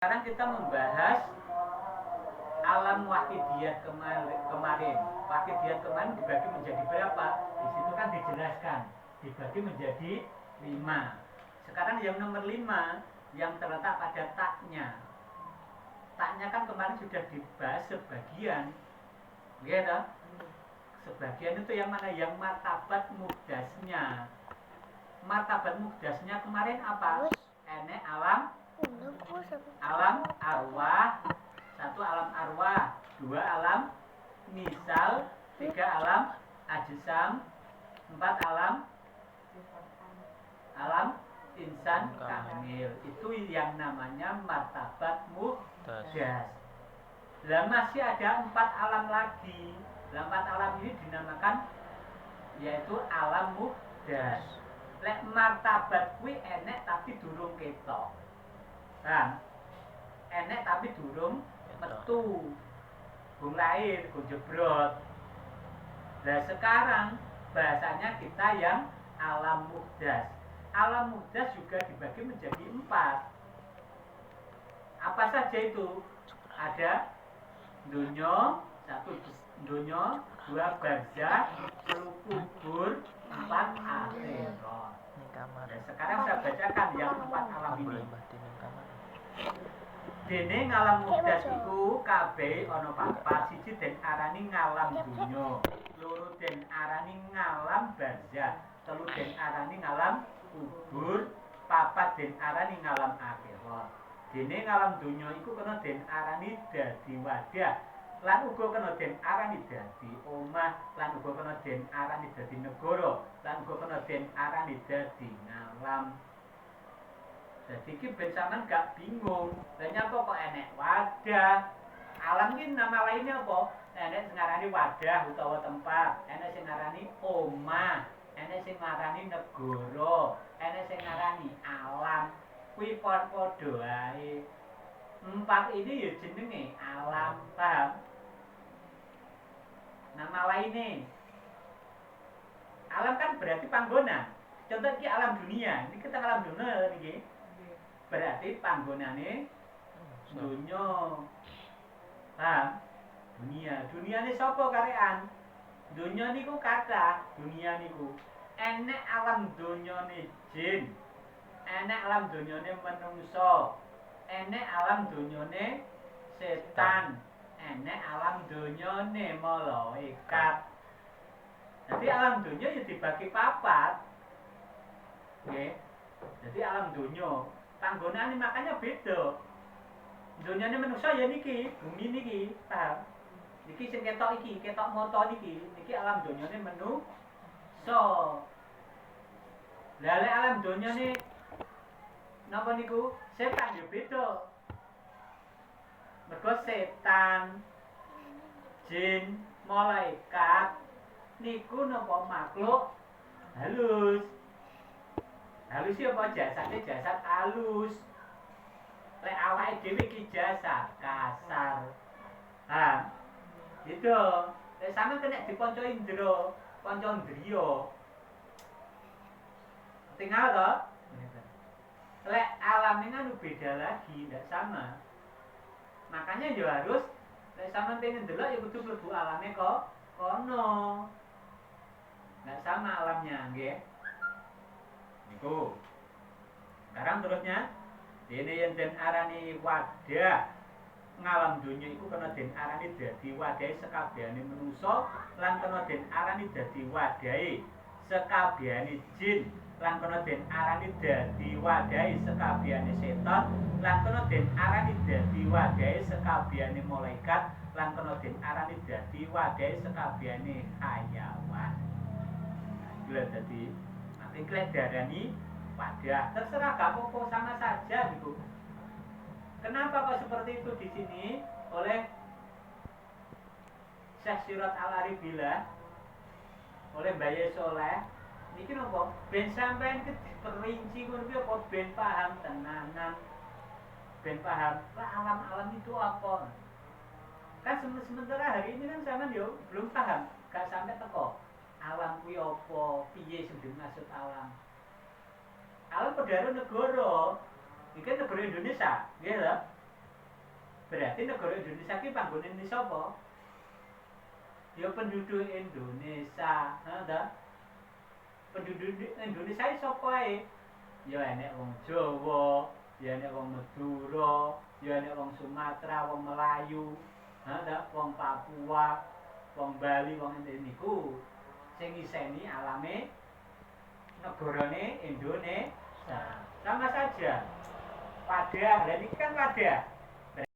Sekarang kita membahas alam wahidiyat kemarin. Wahidiyat kemarin dibagi menjadi berapa? Di situ kan dijelaskan, dibagi menjadi 5. Sekarang yang nomor 5 yang terletak pada taknya. Taknya kan kemarin sudah dibahas sebagian. Gitu? Sebagian itu yang mana? Yang martabat muhdasnya. Martabat muhdasnya kemarin apa? Enek alam arwah, 1 alam arwah, 2 alam misal, 3 alam ajsam, 4 alam insan kamil. Itu yang namanya martabat muhdas. Lah masih ada 4 alam lagi. 4 alam ini dinamakan yaitu alam muhdas. Lek martabat kuwi enek tapi durung ketok. Kan? Enek tapi durung metu. Gung lahir, gung jebrot. Nah sekarang bahasanya kita yang alam muhdas. Alam muhdas juga dibagi menjadi 4. Apa saja itu? Ada dunya, 1 dunya, 2 barzah, 3 kubur, 4 akhirat. Dan sekarang saya bacakan yang 4 alam ini. Dene ngalam muhdas iku kabeh ana 4. Siji den arani ngalam dunya, 2 den arani ngalam barzah, 3 den arani ngalam kubur, 4 den arani ngalam akhirat. Dene ngalam dunya iku kena den arani dadi wadah, lan uga kena den arani dadi omah, lan uga kena den arani dadi negara, lan uga kena den arani dadi ngalam. Jadi iki ben sampean gak bingung. Lah nyapa kok enek wadah? Alam iki nama lainnya apa? Enek sing ngarani wadah utawa tempat, enek sing ngarani omah, enek sing ngarani negara, enek sing ngarani alam. Kuwi padha wae. 4 ini ya jenenge alam, paham? Nama lainnya. Alam kan berarti panggonan. Contoh iki alam dunia. Ini kita alam dunia iki. Berarti panggonane dunya. Paham? Dunia. Dunia ini sapa karekan? Dunia niku kathah, dunia niku. Enek alam dunyane jin. Enek alam dunyane manungsa. Enek alam dunyane setan. Enek alam dunyane malaikat. Jadi alam dunya ya dibagi 4. Nggih. Jadi alam dunya panggonane makanya beda. Dunyane manusia ya niki, bumi niki, paham? Niki sing ketok iki, ketok mata niki alam dunyane manusia. Lah lek alam dunyane napa niku? Setan ya beda. Mergo setan, jin, malaikat niku napa makhluk halus. Halus apa jasadnya jasad halus. Lek awake dhewe iki jasad kasar. Ha. Gitu. Lek sampe kena diponco indra, ponco ndriya. Tinggal toh? Lek alam ini kan beda lagi, tidak sama. Makanya ya harus lek sampean pengen delok ya kudu mlebu alame kok kono. Enggak sama alamnya, nggih. Niku. Sekarang terusnya dene yen den arani wadah ngalam donya iku kena den arani dadi wadahe sekabehane manusa lan kena den arani dadi wadahe sekabehane jin lan kena den arani dadi wadahe sekabehane setan lan kena den arani dadi wadahe sekabehane malaikat lan kena den arani dadi wadahe sekabehane hayawan. Gila dadi iklan darani wadah, terserah gak apa-apa sama saja gitu. Kenapa kok seperti itu di sini oleh Syekh Sirot Al-Aribillah, oleh Baye Soleh, niki napa? Ben sampean iki diperinci ngono kuwi apa ben paham tenanan. Ben paham alam-alam itu apa. Kan sementara hari ini kan sampean yo belum paham, gak sampai teko. Alam kuwi apa? Piye sing dimaksud alam? Alam padha negara. Iki negara Indonesia, nggih lho. Berarti negara Indonesia ki panggonane sapa? Ya penduduk Indonesia, ha. Penduduk Indonesia iki sapa ae? Ya enek wong Jawa, ya enek wong Madura, ya enek wong Sumatera, wong Melayu, ha, wong Papua, wong Bali, wong niku sing ngiseni alame negarane Indonesia. Sama saja. Wadah, ini kan wadah.